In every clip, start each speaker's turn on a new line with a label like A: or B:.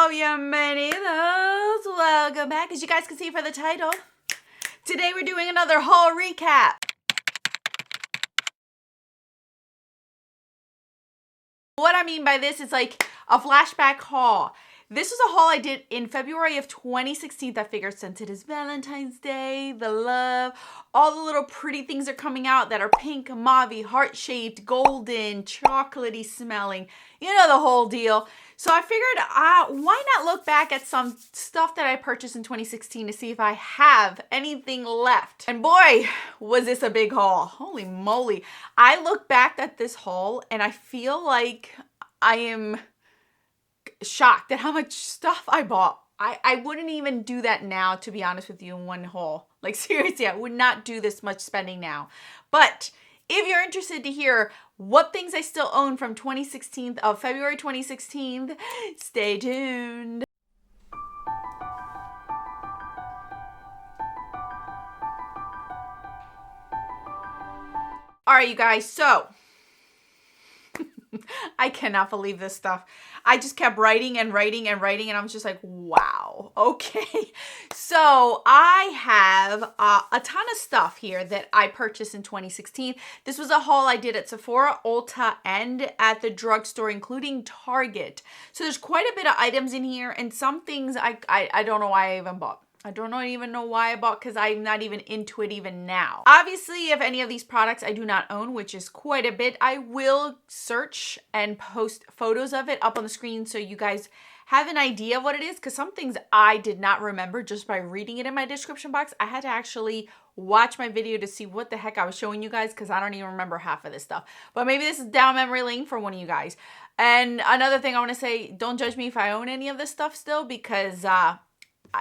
A: bienvenidos. Welcome back. As you guys can see for the title, today we're doing another haul recap. What I mean by this is like a flashback haul. This was a haul I did in February of 2016. I figured since it is Valentine's Day, the love, all the little pretty things are coming out that are pink, mauve, heart-shaped, golden, chocolatey smelling. You know the whole deal. So I figured, why not look back at some stuff that I purchased in 2016 to see if I have anything left. And boy, was this a big haul. Holy moly. I look back at this haul and I feel like I am shocked at how much stuff I bought. I wouldn't even do that now, to be honest with you, in one haul. Like seriously, I would not do this much spending now. But if you're interested to hear what things I still own from February 2016, stay tuned. All right, you guys, so I cannot believe this stuff. I just kept writing and writing and writing, and I was just like, wow, okay. So I have a ton of stuff here that I purchased in 2016. This was a haul I did at Sephora, Ulta, and at the drugstore, including Target. So there's quite a bit of items in here, and some things I don't know why I even bought. I don't even know why I bought because I'm not even into it even now. Obviously, if any of these products I do not own, which is quite a bit, I will search and post photos of it up on the screen so you guys have an idea of what it is, because some things I did not remember just by reading it in my description box. I had to actually watch my video to see what the heck I was showing you guys because I don't even remember half of this stuff. But maybe this is down memory lane for one of you guys. And another thing I want to say, don't judge me if I own any of this stuff still because,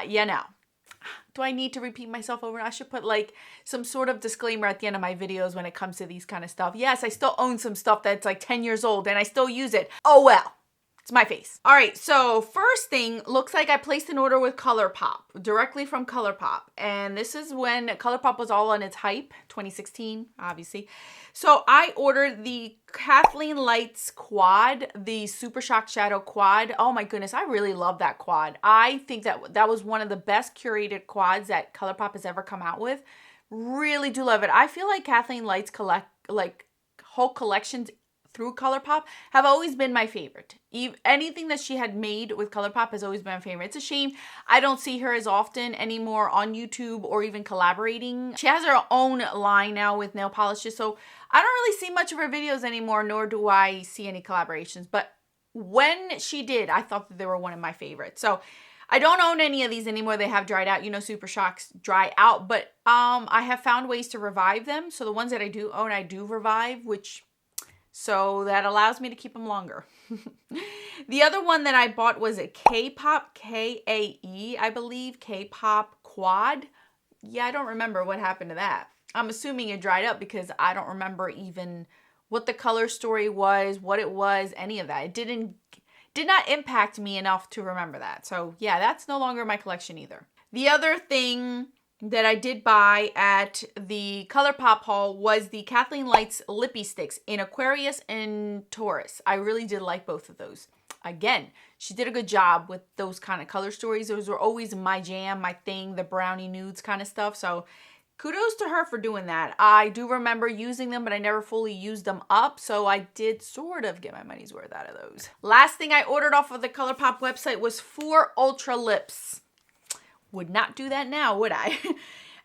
A: you know. Do I need to repeat myself over? I should put like some sort of disclaimer at the end of my videos when it comes to these kind of stuff. Yes, I still own some stuff that's like 10 years old and I still use it. Oh well, it's my face. All right, so first thing, looks like I placed an order with Colourpop, directly from Colourpop. And this is when Colourpop was all on its hype, 2016, obviously. So I ordered the Kathleen Lights quad, the Super Shock Shadow quad. Oh my goodness, I really love that quad. I think that was one of the best curated quads that Colourpop has ever come out with. Really do love it. I feel like Kathleen Lights whole collections through Colourpop have always been my favorite. Anything that she had made with Colourpop has always been my favorite. It's a shame I don't see her as often anymore on YouTube or even collaborating. She has her own line now with nail polishes, so I don't really see much of her videos anymore, nor do I see any collaborations. But when she did, I thought that they were one of my favorites. So I don't own any of these anymore. They have dried out. You know, Super Shocks dry out, but I have found ways to revive them. So the ones that I do own, I do revive, so that allows me to keep them longer. The other one that I bought was a K-Pop, K-A-E, I believe, K-Pop quad. Yeah, I don't remember what happened to that. I'm assuming it dried up because I don't remember even what the color story was, what it was, any of that. It did not impact me enough to remember that. So yeah, that's no longer in my collection either. The other thing that I did buy at the Colourpop haul was the Kathleen Lights Lippy Sticks in Aquarius and Taurus. I really did like both of those. Again, she did a good job with those kind of color stories. Those were always my jam, my thing, the brownie nudes kind of stuff. So kudos to her for doing that. I do remember using them, but I never fully used them up. So I did sort of get my money's worth out of those. Last thing I ordered off of the Colourpop website was 4 Ultra Lips. Would not do that now, would I?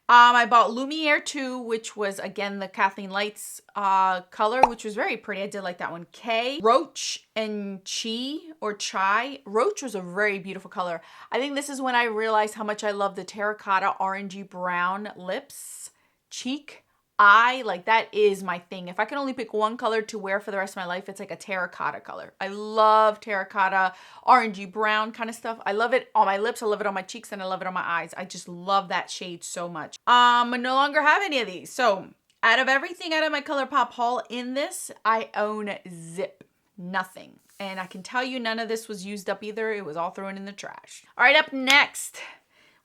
A: I bought Lumiere 2, which was, again, the Kathleen Lights color, which was very pretty. I did like that one. K, Roach, and Chai. Roach was a very beautiful color. I think this is when I realized how much I love the terracotta orangey brown lips. Cheek, eye, like that is my thing. If I can only pick one color to wear for the rest of my life, it's like a terracotta color. I love terracotta, orangey brown kind of stuff. I love it on my lips, I love it on my cheeks, and I love it on my eyes. I just love that shade so much. I no longer have any of these. So out of everything out of my Colourpop haul in this, I own zip. Nothing. And I can tell you none of this was used up either. It was all thrown in the trash. All right, up next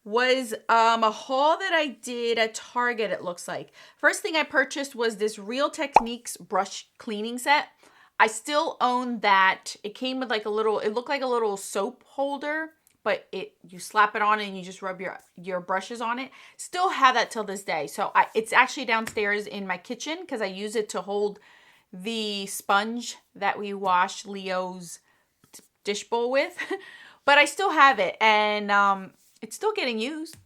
A: was a haul that I did at Target, it looks like. First thing I purchased was this Real Techniques brush cleaning set. I still own that. It came with like a little, it looked like a little soap holder, but you slap it on and you just rub your brushes on it. Still have that till this day. So it's actually downstairs in my kitchen because I use it to hold the sponge that we wash Leo's dish bowl with. But I still have it, and it's still getting used,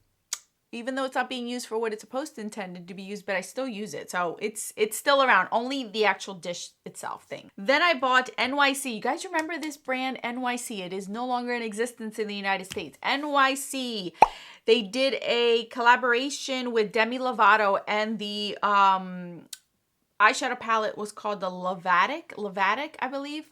A: even though it's not being used for what it's supposed to intended to be used, but I still use it. So it's still around, only the actual dish itself thing. Then I bought NYC. You guys remember this brand, NYC? It is no longer in existence in the United States. NYC. They did a collaboration with Demi Lovato, and the eyeshadow palette was called the Lavatic, I believe.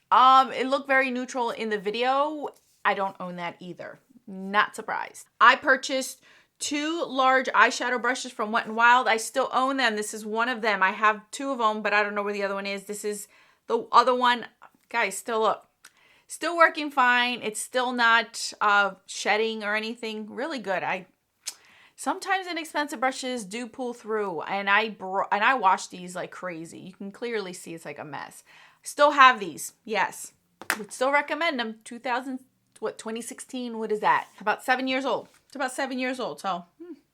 A: It looked very neutral in the video. I don't own that either. Not surprised. I purchased 2 large eyeshadow brushes from Wet n Wild. I still own them. This is one of them. I have 2 of them, but I don't know where the other one is. This is the other one. Guys, still look. Still working fine. It's still not shedding or anything. Really good. Sometimes inexpensive brushes do pull through, and I wash these like crazy. You can clearly see it's like a mess. Still have these. Yes. Would still recommend them. 2016, what is that? About 7 years old. It's about 7 years old, so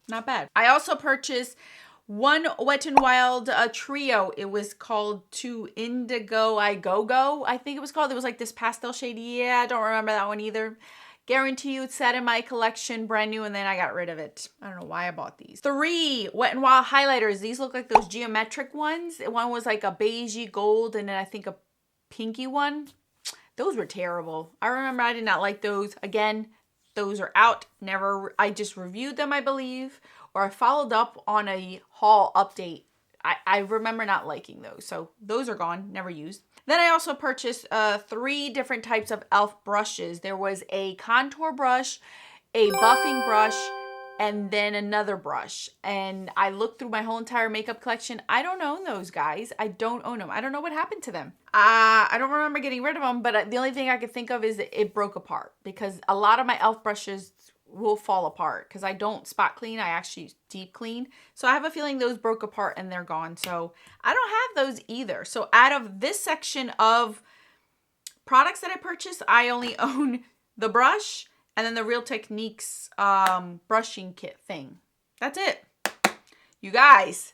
A: not bad. I also purchased one Wet n Wild trio. It was called To Indigo I Go, I think it was called. It was like this pastel shade. Yeah, I don't remember that one either. Guarantee you it's sat in my collection brand new, and then I got rid of it. I don't know why I bought these. 3 Wet n Wild highlighters. These look like those geometric ones. One was like a beigey gold, and then I think a pinky one. Those were terrible. I remember I did not like those. Again, those are out. I just reviewed them, I believe, or I followed up on a haul update. I remember not liking those. So those are gone, never used. Then I also purchased 3 different types of e.l.f. brushes. There was a contour brush, a buffing brush, and then another brush. And I looked through my whole entire makeup collection. I don't own those, guys. I don't own them. I don't know what happened to them. I don't remember getting rid of them, but the only thing I could think of is that it broke apart, because a lot of my e.l.f. brushes will fall apart because I don't spot clean. I actually deep clean. So I have a feeling those broke apart and they're gone. So I don't have those either. So out of this section of products that I purchased, I only own the brush and then the Real Techniques brushing kit thing. That's it. You guys,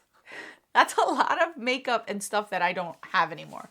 A: that's a lot of makeup and stuff that I don't have anymore.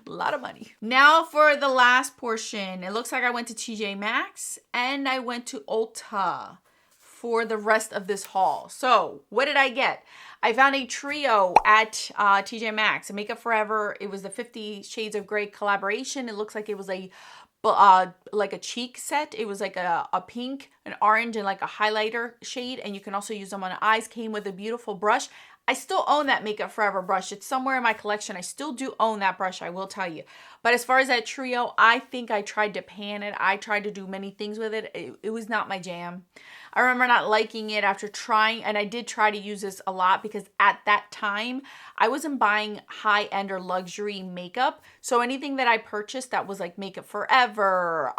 A: A lot of money. Now for the last portion. It looks like I went to TJ Maxx and I went to Ulta for the rest of this haul. So what did I get? I found a trio at TJ Maxx. Makeup Forever. It was the 50 Shades of Grey collaboration. It looks like it was like a cheek set. It was like a pink, an orange, and like a highlighter shade. And you can also use them on the eyes. Came with a beautiful brush. I still own that Makeup Forever brush. It's somewhere in my collection. I still do own that brush, I will tell you. But as far as that trio, I think I tried to pan it. I tried to do many things with it. It was not my jam. I remember not liking it after trying, and I did try to use this a lot because at that time, I wasn't buying high-end or luxury makeup. So anything that I purchased that was like Makeup Forever,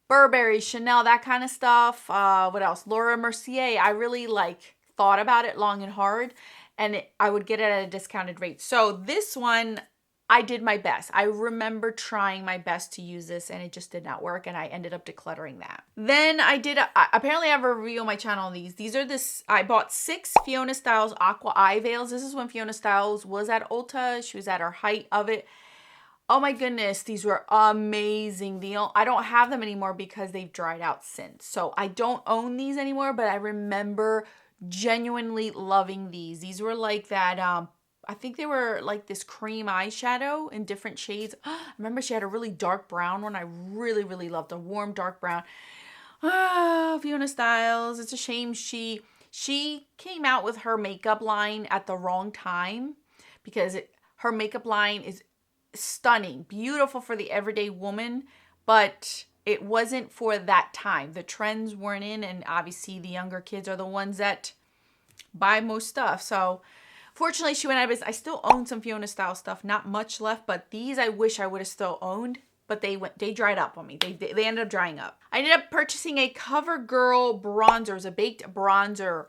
A: Burberry, Chanel, that kind of stuff. What else? Laura Mercier. I really thought about it long and hard, and I would get it at a discounted rate. So this one, I did my best. I remember trying my best to use this, and it just did not work, and I ended up decluttering that. Then I did, apparently I have a review on my channel on these. These are I bought 6 Fiona Styles Aqua Eye Veils. This is when Fiona Styles was at Ulta. She was at her height of it. Oh my goodness, these were amazing. I don't have them anymore because they've dried out since. So I don't own these anymore, but I remember genuinely loving these. These were like that, I think they were like this cream eyeshadow in different shades. I remember she had a really dark brown one. I really, really loved a warm dark brown. Fiona Styles. It's a shame she came out with her makeup line at the wrong time, because her makeup line is stunning, beautiful for the everyday woman, but it wasn't for that time. The trends weren't in, and obviously the younger kids are the ones that buy most stuff. So fortunately she went out of business. I still own some Fiona Styles stuff, not much left, but these I wish I would have still owned, but they dried up on me. They ended up drying up. I ended up purchasing a CoverGirl bronzer. It was a baked bronzer.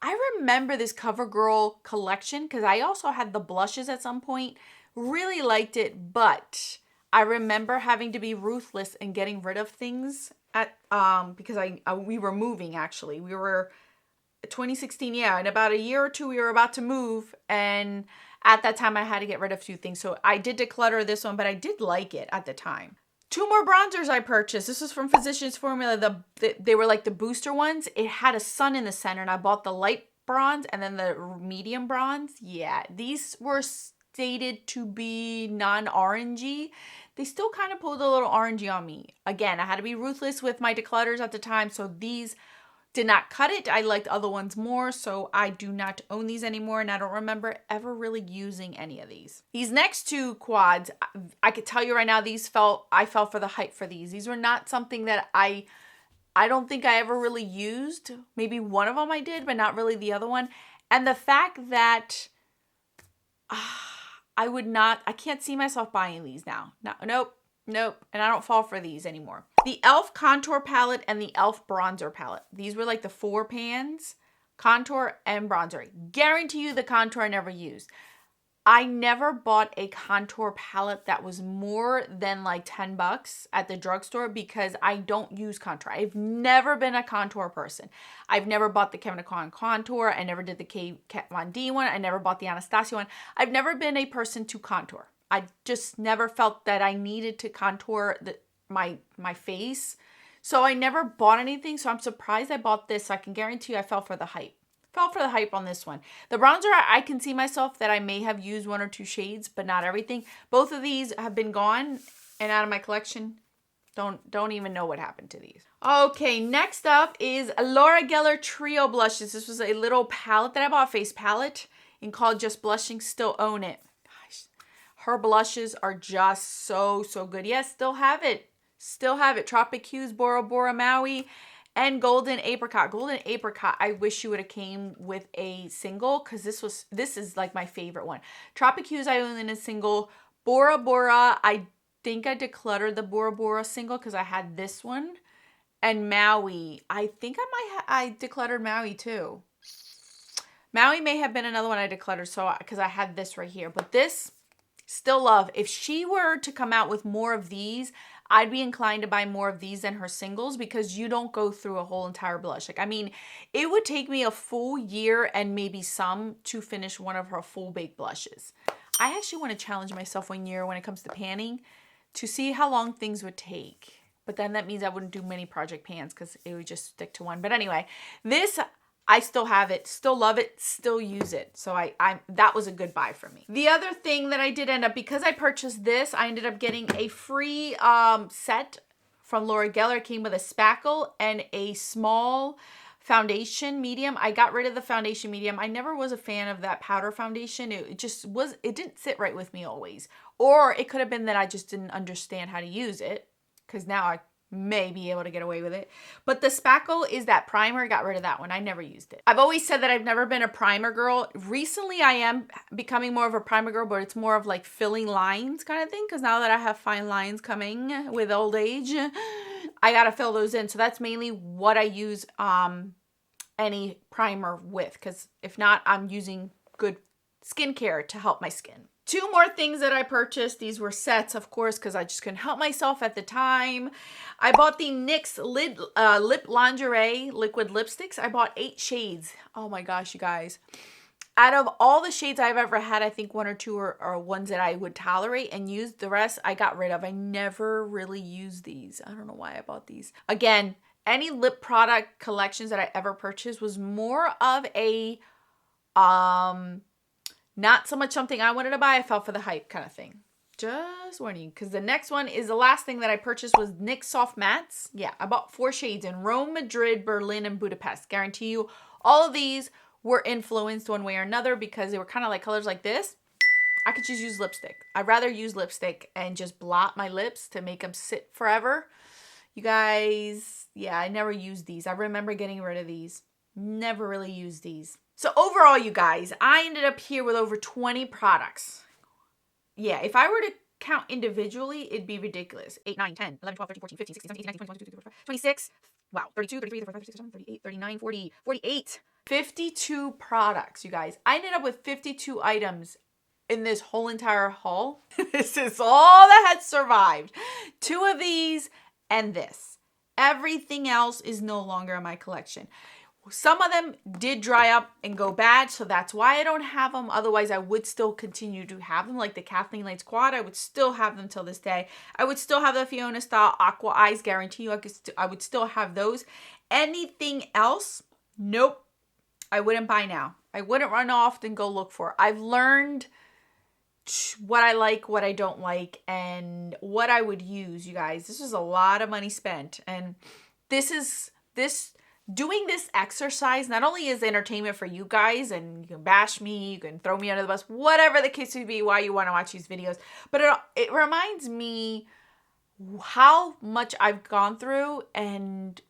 A: I remember this CoverGirl collection because I also had the blushes at some point, Really liked it, but I remember having to be ruthless and getting rid of things at because we were moving actually. We were 2016, yeah, in about a year or two we were about to move, and at that time I had to get rid of 2 things. So I did declutter this one, but I did like it at the time. 2 more bronzers I purchased. This was from Physicians Formula. They were like the booster ones. It had a sun in the center, and I bought the light bronze and then the medium bronze. Yeah, these were stated to be non-orangey. They still kind of pulled a little orangey on me. Again, I had to be ruthless with my declutters at the time, so these did not cut it. I liked other ones more, so I do not own these anymore, and I don't remember ever really using any of these. These next 2 quads, I could tell you right now, I fell for the hype for these. These were not something that I don't think I ever really used. Maybe one of them I did, but not really the other one. And the fact that I can't see myself buying these now. No, nope. And I don't fall for these anymore. The e.l.f. Contour Palette and the e.l.f. Bronzer Palette. These were like the 4 pans, contour and bronzer. Guarantee you the contour I never used. I never bought a contour palette that was more than like $10 at the drugstore because I don't use contour. I've never been a contour person. I've never bought the Kevyn Aucoin contour. I never did the Kat Von D one. I never bought the Anastasia one. I've never been a person to contour. I just never felt that I needed to contour my face. So I never bought anything. So I'm surprised I bought this. So I can guarantee you I fell for the hype. Fell for the hype on this one. The bronzer, I can see myself that I may have used 1 or 2 shades, but not everything. Both of these have been gone and out of my collection. Don't even know what happened to these. Okay, next up is Laura Geller Trio Blushes. This was a little palette that I bought, face palette, and called Just Blushing. Still own it. Gosh, her blushes are just so good. Yes, still have it. Still have it. Tropic Hues, Bora Bora Maui, and Golden Apricot. Golden Apricot, I wish you would have came with a single because this is like my favorite one. Tropic Hues I own in a single. Bora Bora, I think I decluttered the Bora Bora single because I had this one. And Maui, I think I decluttered Maui too. Maui may have been another one I decluttered so because I had this right here. But this, still love. If she were to come out with more of these, I'd be inclined to buy more of these than her singles because you don't go through a whole entire blush. Like, I mean, it would take me a full year and maybe some to finish one of her full baked blushes. I actually want to challenge myself one year when it comes to panning to see how long things would take. But then that means I wouldn't do many project pans because it would just stick to one. But anyway, this, I still have it, still love it, still use it. So that was a good buy for me. The other thing that I did end up, because I purchased this, I ended up getting a free set from Laura Geller. It came with a spackle and a small foundation medium. I got rid of the foundation medium. I never was a fan of that powder foundation. It didn't sit right with me always. Or it could have been that I just didn't understand how to use it because now I may be able to get away with it. But the spackle is that primer. I got rid of that one. I never used it. I've always said that I've never been a primer girl. Recently, I am becoming more of a primer girl, but it's more of like filling lines kind of thing. Because now that I have fine lines coming with old age, I got to fill those in. So that's mainly what I use any primer with. Because if not, I'm using good skincare to help my skin. 2 more things that I purchased. These were sets, of course, because I just couldn't help myself at the time. I bought the NYX Lip Lingerie Liquid Lipsticks. I bought 8 shades. Oh my gosh, you guys. Out of all the shades I've ever had, I think 1 or 2 are ones that I would tolerate and use. The rest I got rid of. I never really used these. I don't know why I bought these. Again, any lip product collections that I ever purchased was more of a not so much something I wanted to buy. I fell for the hype kind of thing. Just warning, because the next one is the last thing that I purchased was NYX Soft Mattes. Yeah, I bought 4 shades in Rome, Madrid, Berlin, and Budapest. Guarantee you all of these were influenced one way or another because they were kind of like colors like this. I could just use lipstick. I'd rather use lipstick and just blot my lips to make them sit forever. You guys, yeah, I never used these. I remember getting rid of these. Never really used these. So overall, you guys, I ended up here with over 20 products. Yeah, if I were to count individually, it'd be ridiculous. 8, 9, 10, 11, 12, 13, 14, 15, 16, 17, 18, 19, 20, 21, 22, 23, 24, 25, 26. Wow, 32, 33, 34, 35, 36, 37, 38, 39, 40, 48. 52 products, you guys. I ended up with 52 items in this whole entire haul. This is all that had survived. 2 of these and this. Everything else is no longer in my collection. Some of them did dry up and go bad, so that's why I don't have them. Otherwise, I would still continue to have them. Like the Kathleen Lights Quad, I would still have them till this day. I would still have the Fiona Style Aqua Eyes, guarantee you I would still have those. Anything else, nope, I wouldn't buy now. I wouldn't run off and go look for it. I've learned what I like, what I don't like, and what I would use, you guys. This was a lot of money spent, and doing this exercise not only is entertainment for you guys, and you can bash me, you can throw me under the bus, whatever the case would be, why you want to watch these videos, but it reminds me how much I've gone through, and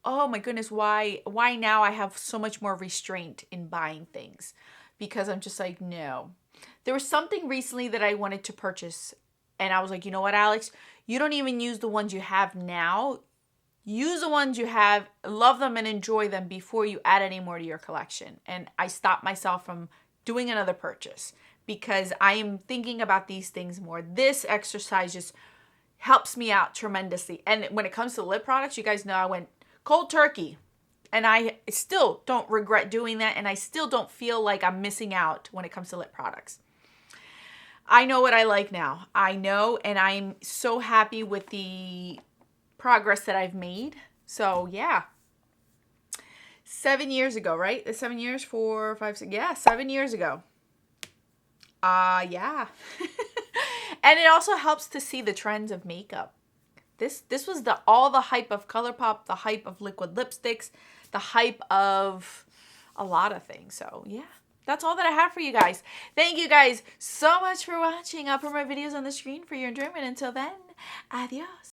A: oh my goodness, why now I have so much more restraint in buying things, because I'm just like, no. There was something recently that I wanted to purchase, and I was like, you know what, Alex? You don't even use the ones you have now. Use the ones you have, love them and enjoy them before you add any more to your collection. And I stopped myself from doing another purchase because I am thinking about these things more. This exercise just helps me out tremendously. And when it comes to lip products, you guys know I went cold turkey. And I still don't regret doing that. And I still don't feel like I'm missing out when it comes to lip products. I know what I like now. I know, and I'm so happy with the progress that I've made. So yeah, 7 years ago, right? 7 years, 4, 5, 6, yeah, 7 years ago. Yeah. And it also helps to see the trends of makeup. This was all the hype of Colourpop, the hype of liquid lipsticks, the hype of a lot of things. So yeah, that's all that I have for you guys. Thank you guys so much for watching. I'll put my videos on the screen for your enjoyment. Until then, adios.